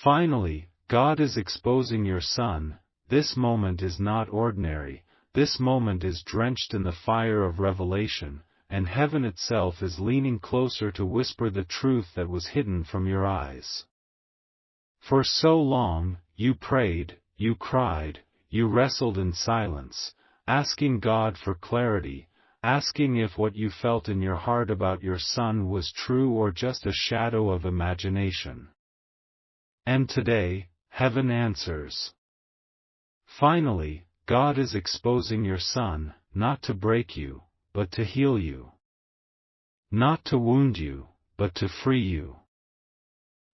Finally, God is exposing your Son. This moment is not ordinary, this moment is drenched in the fire of revelation, and heaven itself is leaning closer to whisper the truth that was hidden from your eyes. For so long, you prayed, you cried, you wrestled in silence, asking God for clarity, asking if what you felt in your heart about your Son was true or just a shadow of imagination. And today, heaven answers. Finally, God is exposing your Son, not to break you, but to heal you. Not to wound you, but to free you.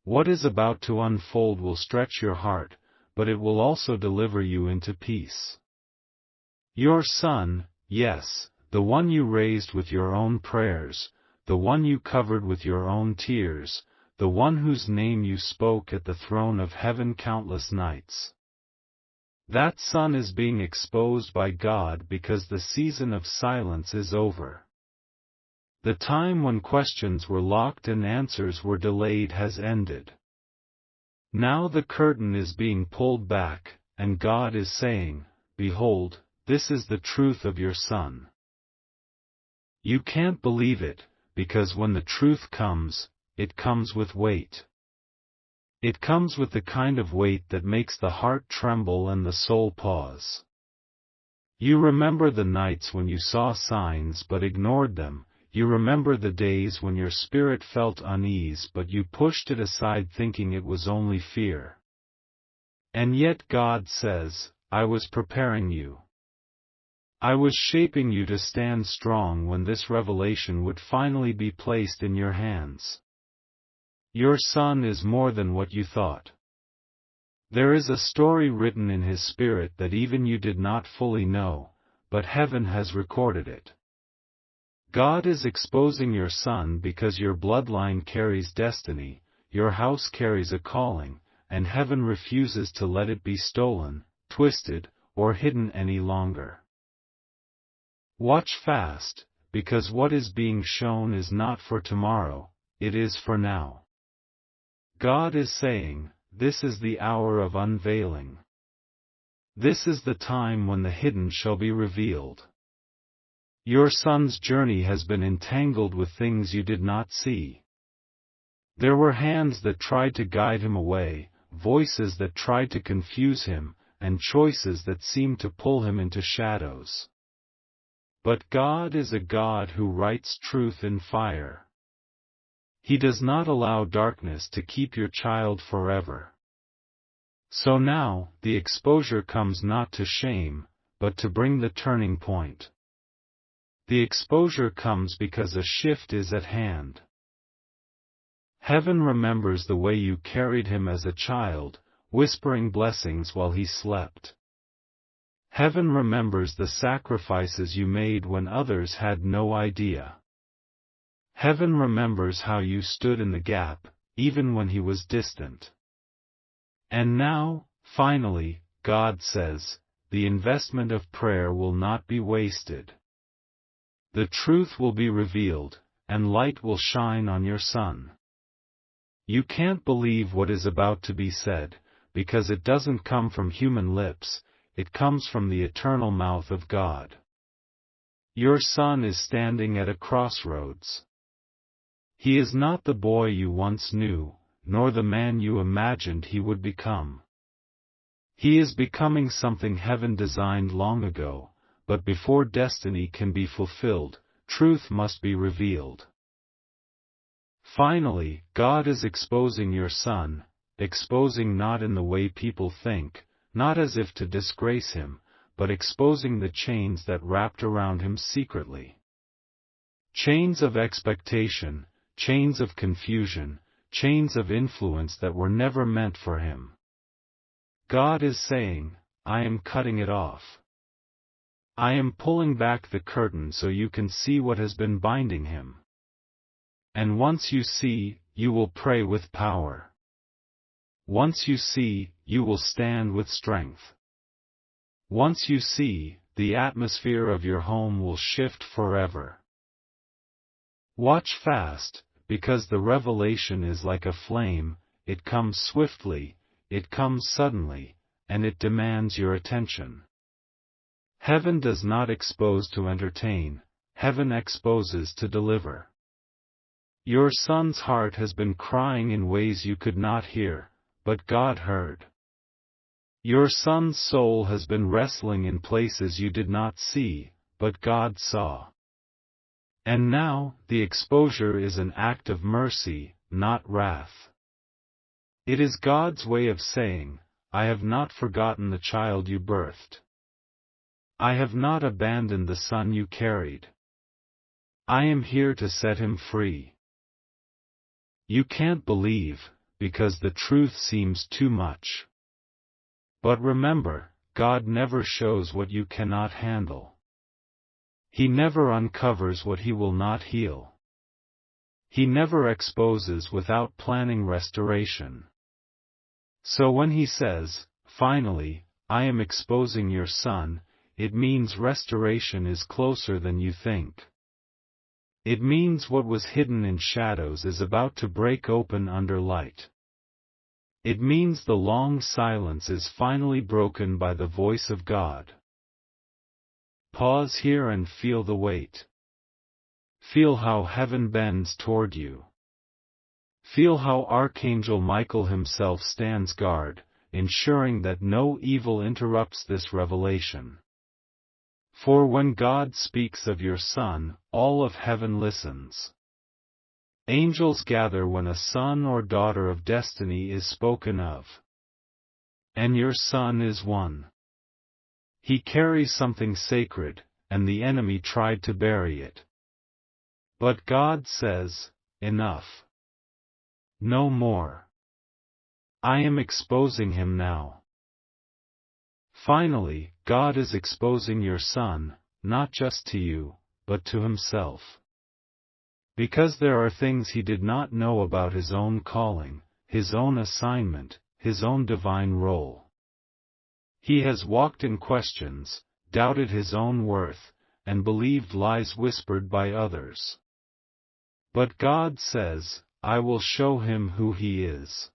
What is about to unfold will stretch your heart, but it will also deliver you into peace. Your Son, yes, the one you raised with your own prayers, the one you covered with your own tears, the one whose name you spoke at the throne of heaven countless nights. That Son is being exposed by God because the season of silence is over. The time when questions were locked and answers were delayed has ended. Now the curtain is being pulled back, and God is saying, "Behold, this is the truth of your Son." You can't believe it, because when the truth comes, it comes with weight. It comes with the kind of weight that makes the heart tremble and the soul pause. You remember the nights when you saw signs but ignored them. You remember the days when your spirit felt unease but you pushed it aside thinking it was only fear. And yet God says, "I was preparing you. I was shaping you to stand strong when this revelation would finally be placed in your hands." Your Son is more than what you thought. There is a story written in His Spirit that even you did not fully know, but heaven has recorded it. God is exposing your Son because your bloodline carries destiny, your house carries a calling, and heaven refuses to let it be stolen, twisted, or hidden any longer. Watch fast, because what is being shown is not for tomorrow, it is for now. God is saying, this is the hour of unveiling. This is the time when the hidden shall be revealed. Your Son's journey has been entangled with things you did not see. There were hands that tried to guide him away, voices that tried to confuse him, and choices that seemed to pull him into shadows. But God is a God who writes truth in fire. He does not allow darkness to keep your child forever. So now, the exposure comes not to shame, but to bring the turning point. The exposure comes because a shift is at hand. Heaven remembers the way you carried him as a child, whispering blessings while he slept. Heaven remembers the sacrifices you made when others had no idea. Heaven remembers how you stood in the gap, even when he was distant. And now, finally, God says, the investment of prayer will not be wasted. The truth will be revealed, and light will shine on your Son. You can't believe what is about to be said, because it doesn't come from human lips, it comes from the eternal mouth of God. Your Son is standing at a crossroads. He is not the boy you once knew, nor the man you imagined he would become. He is becoming something heaven designed long ago, but before destiny can be fulfilled, truth must be revealed. Finally, God is exposing your Son, exposing not in the way people think, not as if to disgrace him, but exposing the chains that wrapped around him secretly. Chains of expectation, chains of confusion, chains of influence that were never meant for him. God is saying, I am cutting it off. I am pulling back the curtain so you can see what has been binding him. And once you see, you will pray with power. Once you see, you will stand with strength. Once you see, the atmosphere of your home will shift forever. Watch fast, because the revelation is like a flame, it comes swiftly, it comes suddenly, and it demands your attention. Heaven does not expose to entertain, heaven exposes to deliver. Your son's heart has been crying in ways you could not hear, but God heard. Your son's soul has been wrestling in places you did not see, but God saw. And now, the exposure is an act of mercy, not wrath. It is God's way of saying, I have not forgotten the child you birthed. I have not abandoned the son you carried. I am here to set him free. You can't believe, because the truth seems too much. But remember, God never shows what you cannot handle. He never uncovers what he will not heal. He never exposes without planning restoration. So when he says, finally, I am exposing your son, it means restoration is closer than you think. It means what was hidden in shadows is about to break open under light. It means the long silence is finally broken by the voice of God. Pause here and feel the weight. Feel how heaven bends toward you. Feel how Archangel Michael himself stands guard, ensuring that no evil interrupts this revelation. For when God speaks of your son, all of heaven listens. Angels gather when a son or daughter of destiny is spoken of. And your son is one. He carries something sacred, and the enemy tried to bury it. But God says, enough. No more. I am exposing him now. Finally, God is exposing your son, not just to you, but to himself. Because there are things he did not know about his own calling, his own assignment, his own divine role. He has walked in questions, doubted his own worth, and believed lies whispered by others. But God says, I will show him who he is.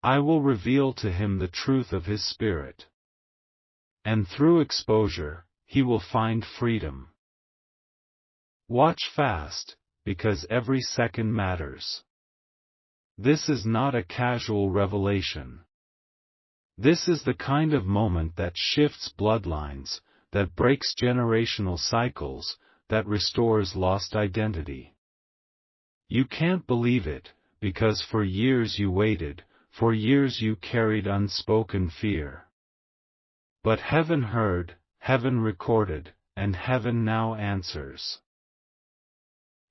I will reveal to him the truth of his spirit. And through exposure, he will find freedom. Watch fast, because every second matters. This is not a casual revelation. This is the kind of moment that shifts bloodlines, that breaks generational cycles, that restores lost identity. You can't believe it, because for years you waited, for years you carried unspoken fear. But heaven heard, heaven recorded, and heaven now answers.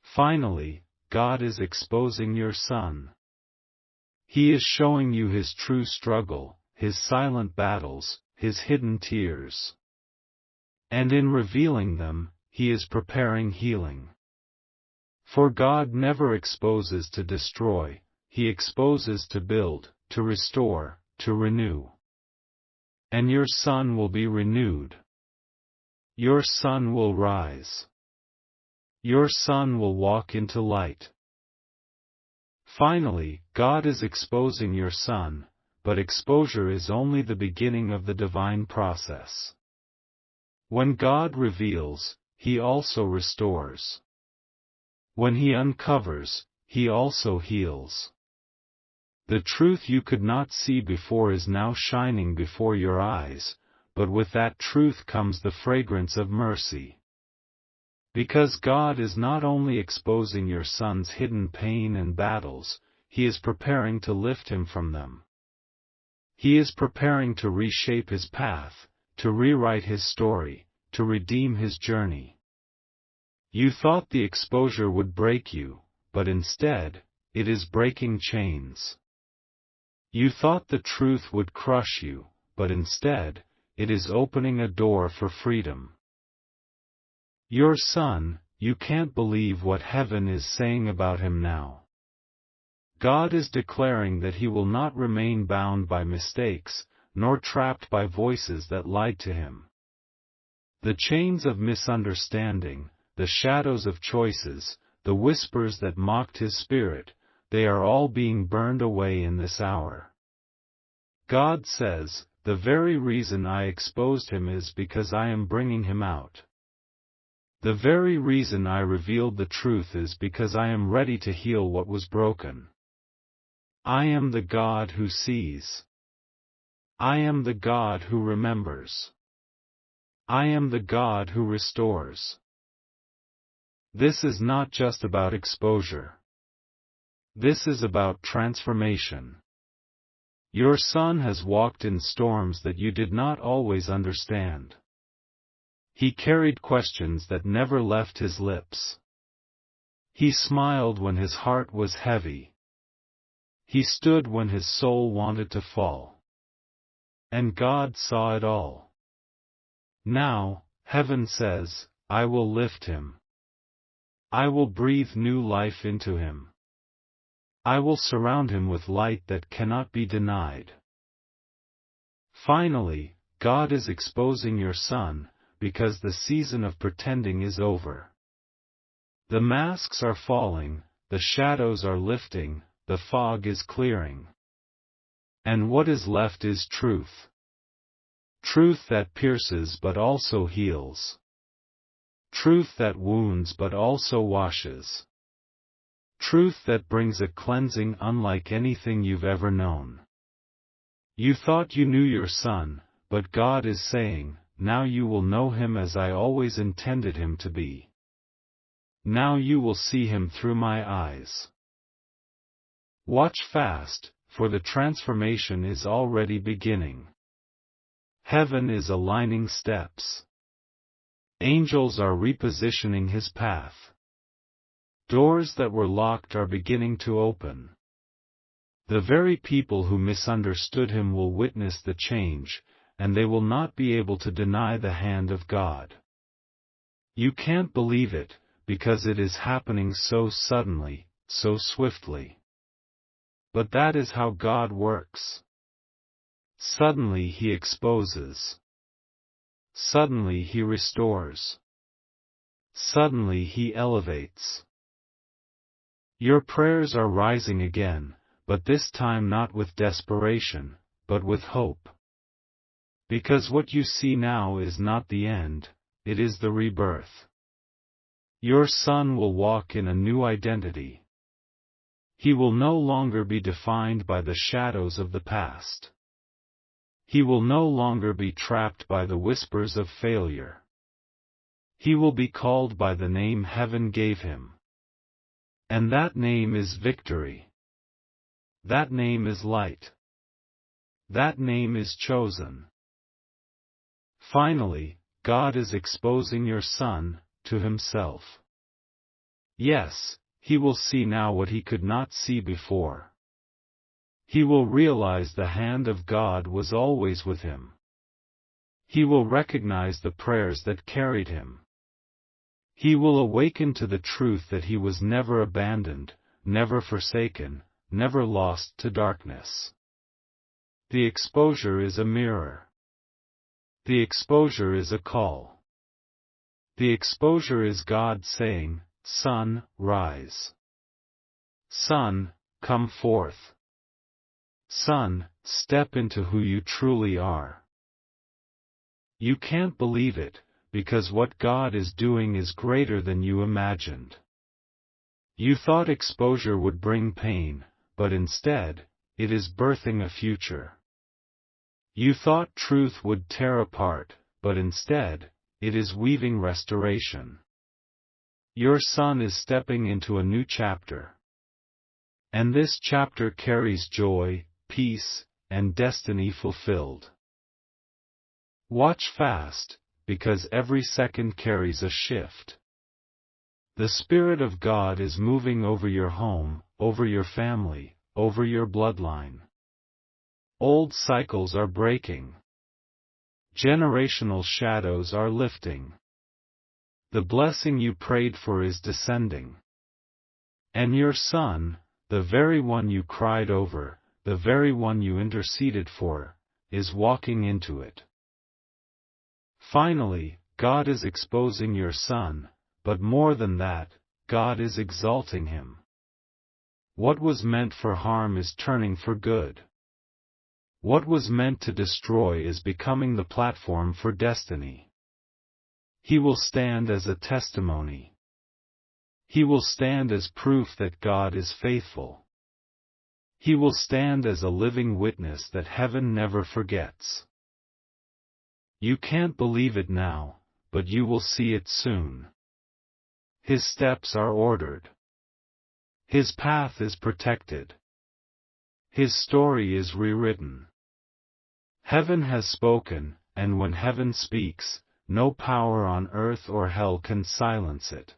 Finally, God is exposing your son. He is showing you his true struggle, his silent battles, his hidden tears. And in revealing them, he is preparing healing. For God never exposes to destroy, he exposes to build, to restore, to renew. And your son will be renewed. Your son will rise. Your son will walk into light. Finally, God is exposing your son, but exposure is only the beginning of the divine process. When God reveals, he also restores. When he uncovers, he also heals. The truth you could not see before is now shining before your eyes, but with that truth comes the fragrance of mercy. Because God is not only exposing your son's hidden pain and battles, he is preparing to lift him from them. He is preparing to reshape his path, to rewrite his story, to redeem his journey. You thought the exposure would break you, but instead, it is breaking chains. You thought the truth would crush you, but instead, it is opening a door for freedom. Your son, you can't believe what heaven is saying about him now. God is declaring that he will not remain bound by mistakes, nor trapped by voices that lied to him. The chains of misunderstanding, the shadows of choices, the whispers that mocked his spirit, they are all being burned away in this hour. God says, the very reason I exposed him is because I am bringing him out. The very reason I revealed the truth is because I am ready to heal what was broken. I am the God who sees. I am the God who remembers. I am the God who restores. This is not just about exposure. This is about transformation. Your son has walked in storms that you did not always understand. He carried questions that never left his lips. He smiled when his heart was heavy. He stood when his soul wanted to fall. And God saw it all. Now, heaven says, I will lift him. I will breathe new life into him. I will surround him with light that cannot be denied. Finally, God is exposing your son, because the season of pretending is over. The masks are falling, the shadows are lifting, the fog is clearing. And what is left is truth. Truth that pierces but also heals. Truth that wounds but also washes. Truth that brings a cleansing unlike anything you've ever known. You thought you knew your son, but God is saying, now you will know him as I always intended him to be. Now you will see him through my eyes. Watch fast, for the transformation is already beginning. Heaven is aligning steps. Angels are repositioning his path. Doors that were locked are beginning to open. The very people who misunderstood him will witness the change, and they will not be able to deny the hand of God. You can't believe it, because it is happening so suddenly, so swiftly. But that is how God works. Suddenly he exposes. Suddenly he restores. Suddenly he elevates. Your prayers are rising again, but this time not with desperation, but with hope. Because what you see now is not the end, it is the rebirth. Your son will walk in a new identity. He will no longer be defined by the shadows of the past. He will no longer be trapped by the whispers of failure. He will be called by the name heaven gave him. And that name is victory. That name is light. That name is chosen. Finally, God is exposing your son to himself. Yes, he will see now what he could not see before. He will realize the hand of God was always with him. He will recognize the prayers that carried him. He will awaken to the truth that he was never abandoned, never forsaken, never lost to darkness. The exposure is a mirror. The exposure is a call. The exposure is God saying, Son, rise. Son, come forth. Son, step into who you truly are. You can't believe it, because what God is doing is greater than you imagined. You thought exposure would bring pain, but instead, it is birthing a future. You thought truth would tear apart, but instead, it is weaving restoration. Your son is stepping into a new chapter. And this chapter carries joy, peace, and destiny fulfilled. Watch fast, because every second carries a shift. The Spirit of God is moving over your home, over your family, over your bloodline. Old cycles are breaking. Generational shadows are lifting. The blessing you prayed for is descending. And your son, the very one you cried over, the very one you interceded for, is walking into it. Finally, God is exposing your son, but more than that, God is exalting him. What was meant for harm is turning for good. What was meant to destroy is becoming the platform for destiny. He will stand as a testimony. He will stand as proof that God is faithful. He will stand as a living witness that heaven never forgets. You can't believe it now, but you will see it soon. His steps are ordered. His path is protected. His story is rewritten. Heaven has spoken, and when heaven speaks, no power on earth or hell can silence it.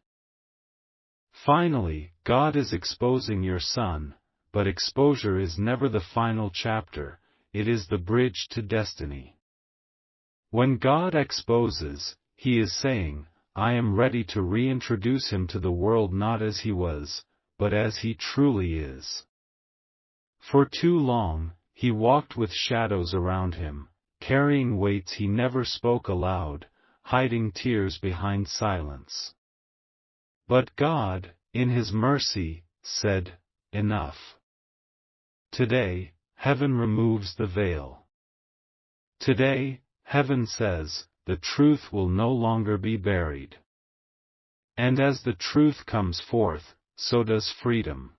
Finally, God is exposing your son, but exposure is never the final chapter, it is the bridge to destiny. When God exposes, He is saying, I am ready to reintroduce him to the world not as he was, but as he truly is. For too long, he walked with shadows around him, carrying weights he never spoke aloud, hiding tears behind silence. But God, in His mercy, said, Enough. Today, heaven removes the veil. Today, heaven says, the truth will no longer be buried. And as the truth comes forth, so does freedom.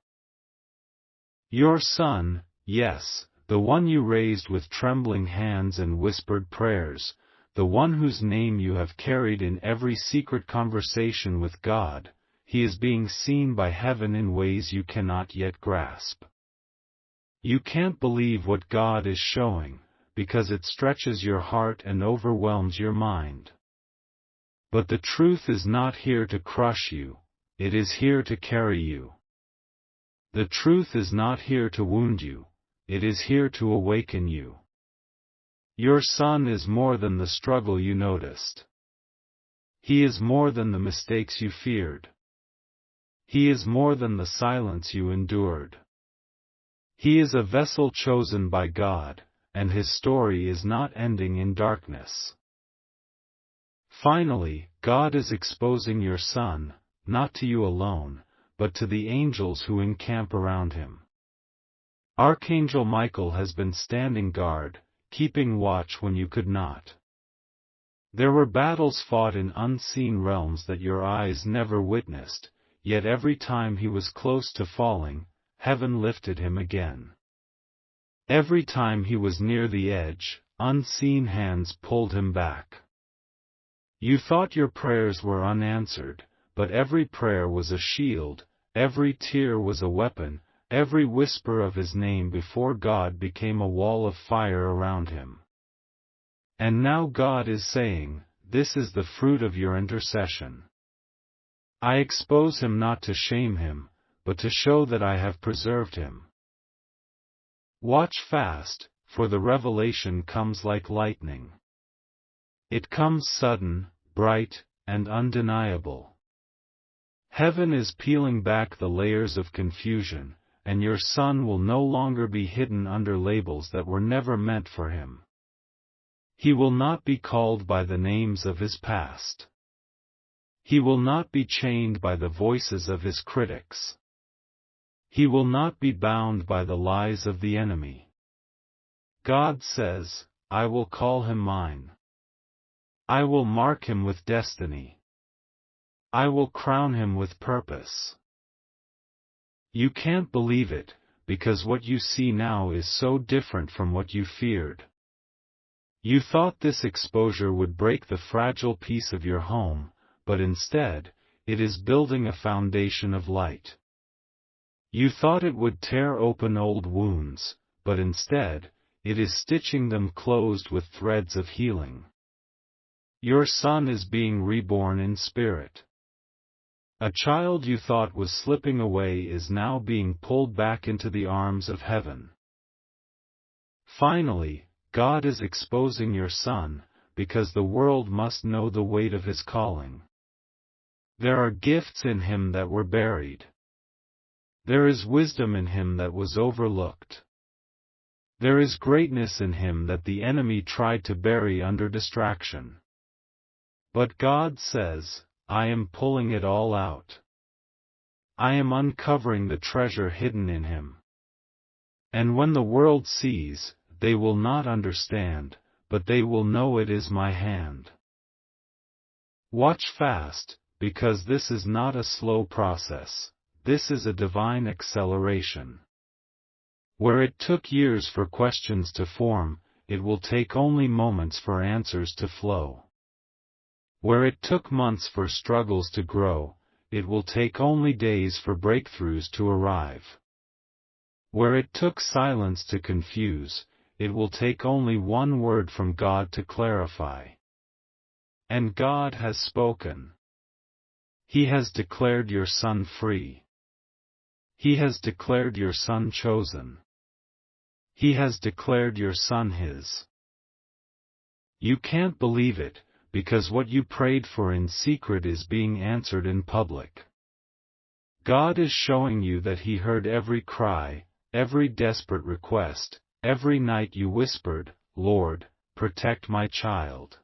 Your son, yes, the one you raised with trembling hands and whispered prayers, the one whose name you have carried in every secret conversation with God, he is being seen by heaven in ways you cannot yet grasp. You can't believe what God is showing, because it stretches your heart and overwhelms your mind. But the truth is not here to crush you, it is here to carry you. The truth is not here to wound you, it is here to awaken you. Your son is more than the struggle you noticed. He is more than the mistakes you feared. He is more than the silence you endured. He is a vessel chosen by God, and his story is not ending in darkness. Finally, God is exposing your son, not to you alone, but to the angels who encamp around him. Archangel Michael has been standing guard, keeping watch when you could not. There were battles fought in unseen realms that your eyes never witnessed, yet every time he was close to falling, heaven lifted him again. Every time he was near the edge, unseen hands pulled him back. You thought your prayers were unanswered, but every prayer was a shield, every tear was a weapon, every whisper of his name before God became a wall of fire around him. And now God is saying, this is the fruit of your intercession. I expose him not to shame him, but to show that I have preserved him. Watch fast, for the revelation comes like lightning. It comes sudden, bright, and undeniable. Heaven is peeling back the layers of confusion, and your son will no longer be hidden under labels that were never meant for him. He will not be called by the names of his past. He will not be chained by the voices of his critics. He will not be bound by the lies of the enemy. God says, I will call him mine. I will mark him with destiny. I will crown him with purpose. You can't believe it, because what you see now is so different from what you feared. You thought this exposure would break the fragile peace of your home, but instead, it is building a foundation of light. You thought it would tear open old wounds, but instead, it is stitching them closed with threads of healing. Your son is being reborn in spirit. A child you thought was slipping away is now being pulled back into the arms of heaven. Finally, God is exposing your son, because the world must know the weight of his calling. There are gifts in him that were buried. There is wisdom in him that was overlooked. There is greatness in him that the enemy tried to bury under distraction. But God says, I am pulling it all out. I am uncovering the treasure hidden in him. And when the world sees, they will not understand, but they will know it is my hand. Watch fast, because this is not a slow process, this is a divine acceleration. Where it took years for questions to form, it will take only moments for answers to flow. Where it took months for struggles to grow, it will take only days for breakthroughs to arrive. Where it took silence to confuse, it will take only one word from God to clarify. And God has spoken. He has declared your son free. He has declared your son chosen. He has declared your son his. You can't believe it, because what you prayed for in secret is being answered in public. God is showing you that He heard every cry, every desperate request, every night you whispered, "Lord, protect my child."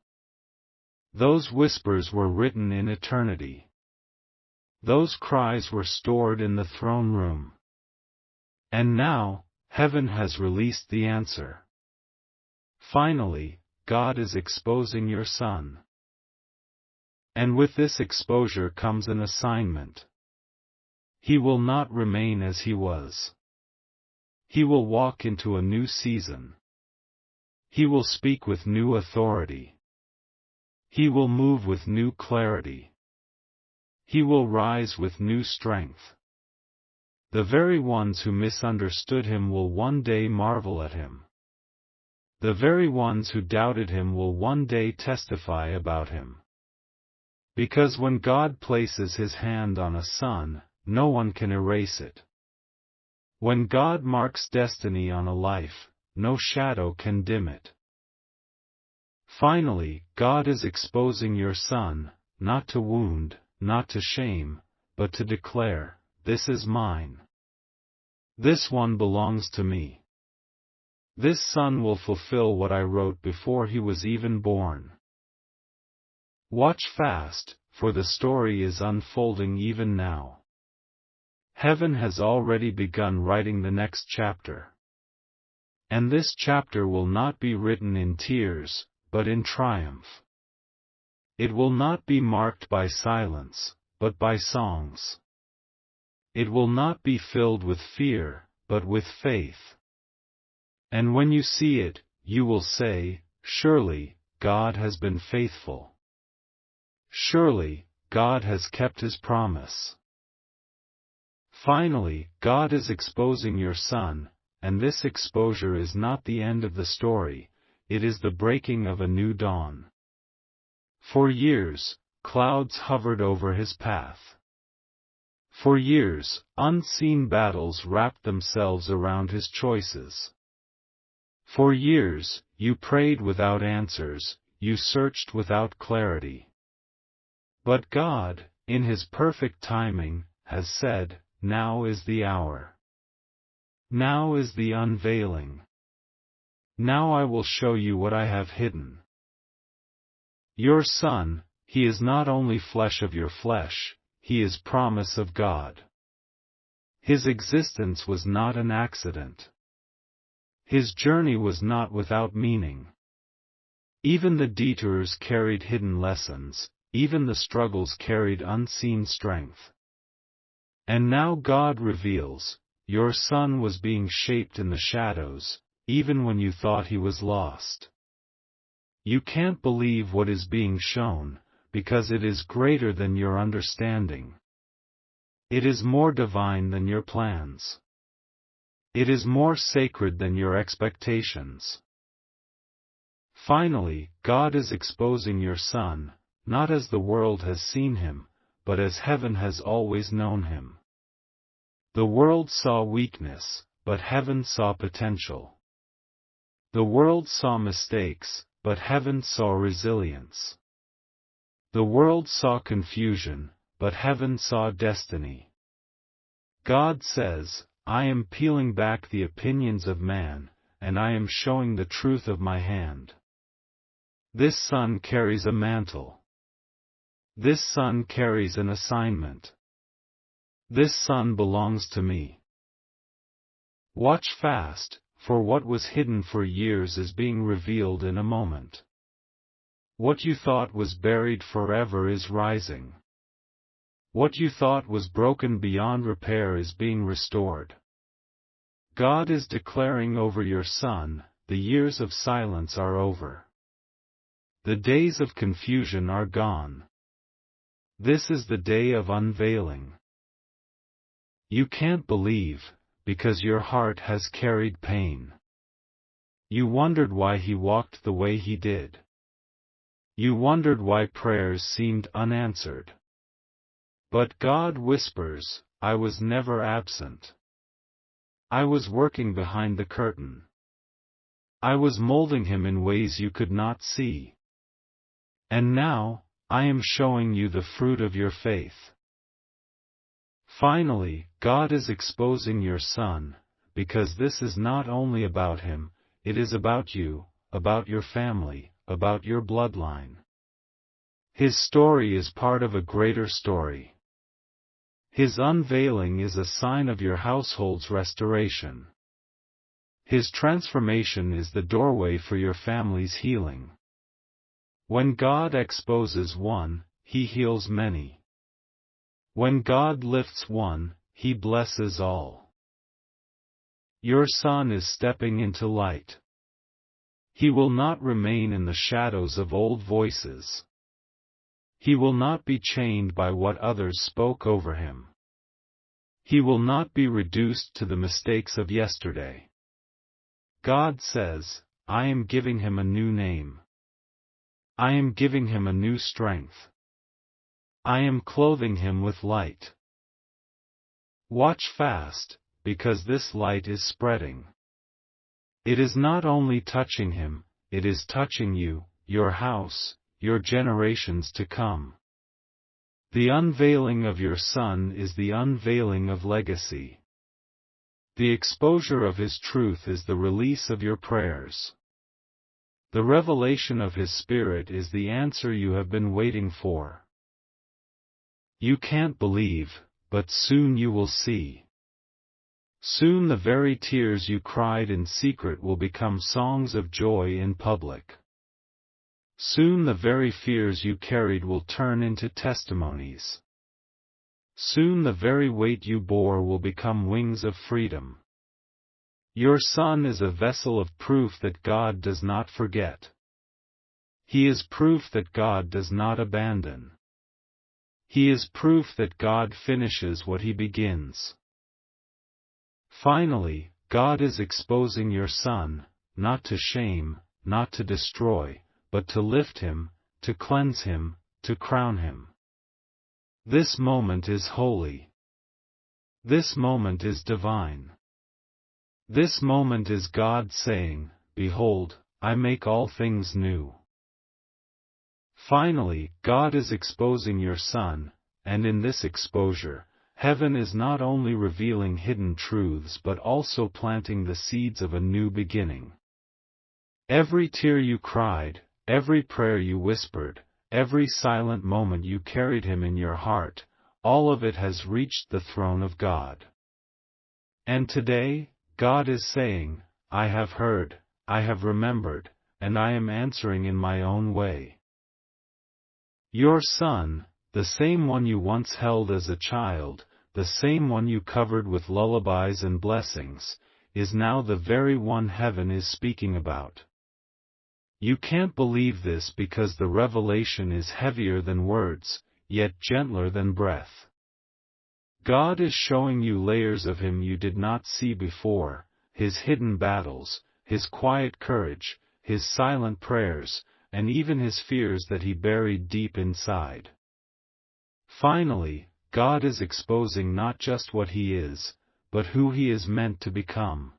Those whispers were written in eternity. Those cries were stored in the throne room. And now, heaven has released the answer. Finally, God is exposing your son. And with this exposure comes an assignment. He will not remain as he was. He will walk into a new season. He will speak with new authority. He will move with new clarity. He will rise with new strength. The very ones who misunderstood him will one day marvel at him. The very ones who doubted him will one day testify about him. Because when God places His hand on a son, no one can erase it. When God marks destiny on a life, no shadow can dim it. Finally, God is exposing your son, not to wound, not to shame, but to declare, "This is mine. This one belongs to me. This son will fulfill what I wrote before he was even born." Watch fast, for the story is unfolding even now. Heaven has already begun writing the next chapter. And this chapter will not be written in tears, but in triumph. It will not be marked by silence, but by songs. It will not be filled with fear, but with faith. And when you see it, you will say, "Surely, God has been faithful. Surely, God has kept His promise." Finally, God is exposing your son, and this exposure is not the end of the story, it is the breaking of a new dawn. For years, clouds hovered over his path. For years, unseen battles wrapped themselves around his choices. For years, you prayed without answers, you searched without clarity. But God, in His perfect timing, has said, "Now is the hour. Now is the unveiling. Now I will show you what I have hidden." Your son, he is not only flesh of your flesh, he is promise of God. His existence was not an accident. His journey was not without meaning. Even the detours carried hidden lessons, even the struggles carried unseen strength. And now God reveals, your son was being shaped in the shadows, even when you thought he was lost. You can't believe what is being shown, because it is greater than your understanding. It is more divine than your plans. It is more sacred than your expectations. Finally, God is exposing your son, not as the world has seen him, but as heaven has always known him. The world saw weakness, but heaven saw potential. The world saw mistakes, but heaven saw resilience. The world saw confusion, but heaven saw destiny. God says, "I am peeling back the opinions of man, and I am showing the truth of my hand." This son carries a mantle. This son carries an assignment. This son belongs to me. Watch fast, for what was hidden for years is being revealed in a moment. What you thought was buried forever is rising. What you thought was broken beyond repair is being restored. God is declaring over your son, the years of silence are over. The days of confusion are gone. This is the day of unveiling. You can't believe, because your heart has carried pain. You wondered why he walked the way he did. You wondered why prayers seemed unanswered. But God whispers, I was never absent. I was working behind the curtain. I was molding him in ways you could not see. And now, I am showing you the fruit of your faith. Finally, God is exposing your son, because this is not only about him, it is about you, about your family, about your bloodline. His story is part of a greater story. His unveiling is a sign of your household's restoration. His transformation is the doorway for your family's healing. When God exposes one, he heals many. When God lifts one, he blesses all. Your son is stepping into light. He will not remain in the shadows of old voices. He will not be chained by what others spoke over him. He will not be reduced to the mistakes of yesterday. God says, I am giving him a new name. I am giving him a new strength. I am clothing him with light. Watch fast, because this light is spreading. It is not only touching him, it is touching you, your house, your generations to come. The unveiling of your son is the unveiling of legacy. The exposure of his truth is the release of your prayers. The revelation of his spirit is the answer you have been waiting for. You can't believe, but soon you will see. Soon the very tears you cried in secret will become songs of joy in public. Soon the very fears you carried will turn into testimonies. Soon the very weight you bore will become wings of freedom. Your son is a vessel of proof that God does not forget. He is proof that God does not abandon. He is proof that God finishes what he begins. Finally, God is exposing your son, not to shame, not to destroy, but to lift him, to cleanse him, to crown him. This moment is holy. This moment is divine. This moment is God saying, Behold, I make all things new. Finally, God is exposing your son, and in this exposure, heaven is not only revealing hidden truths but also planting the seeds of a new beginning. Every tear you cried, every prayer you whispered, every silent moment you carried him in your heart, all of it has reached the throne of God. And today, God is saying, I have heard, I have remembered, and I am answering in my own way. Your son, the same one you once held as a child, the same one you covered with lullabies and blessings, is now the very one heaven is speaking about. You can't believe this because the revelation is heavier than words, yet gentler than breath. God is showing you layers of him you did not see before, his hidden battles, his quiet courage, his silent prayers, and even his fears that he buried deep inside. Finally, God is exposing not just what he is, but who he is meant to become.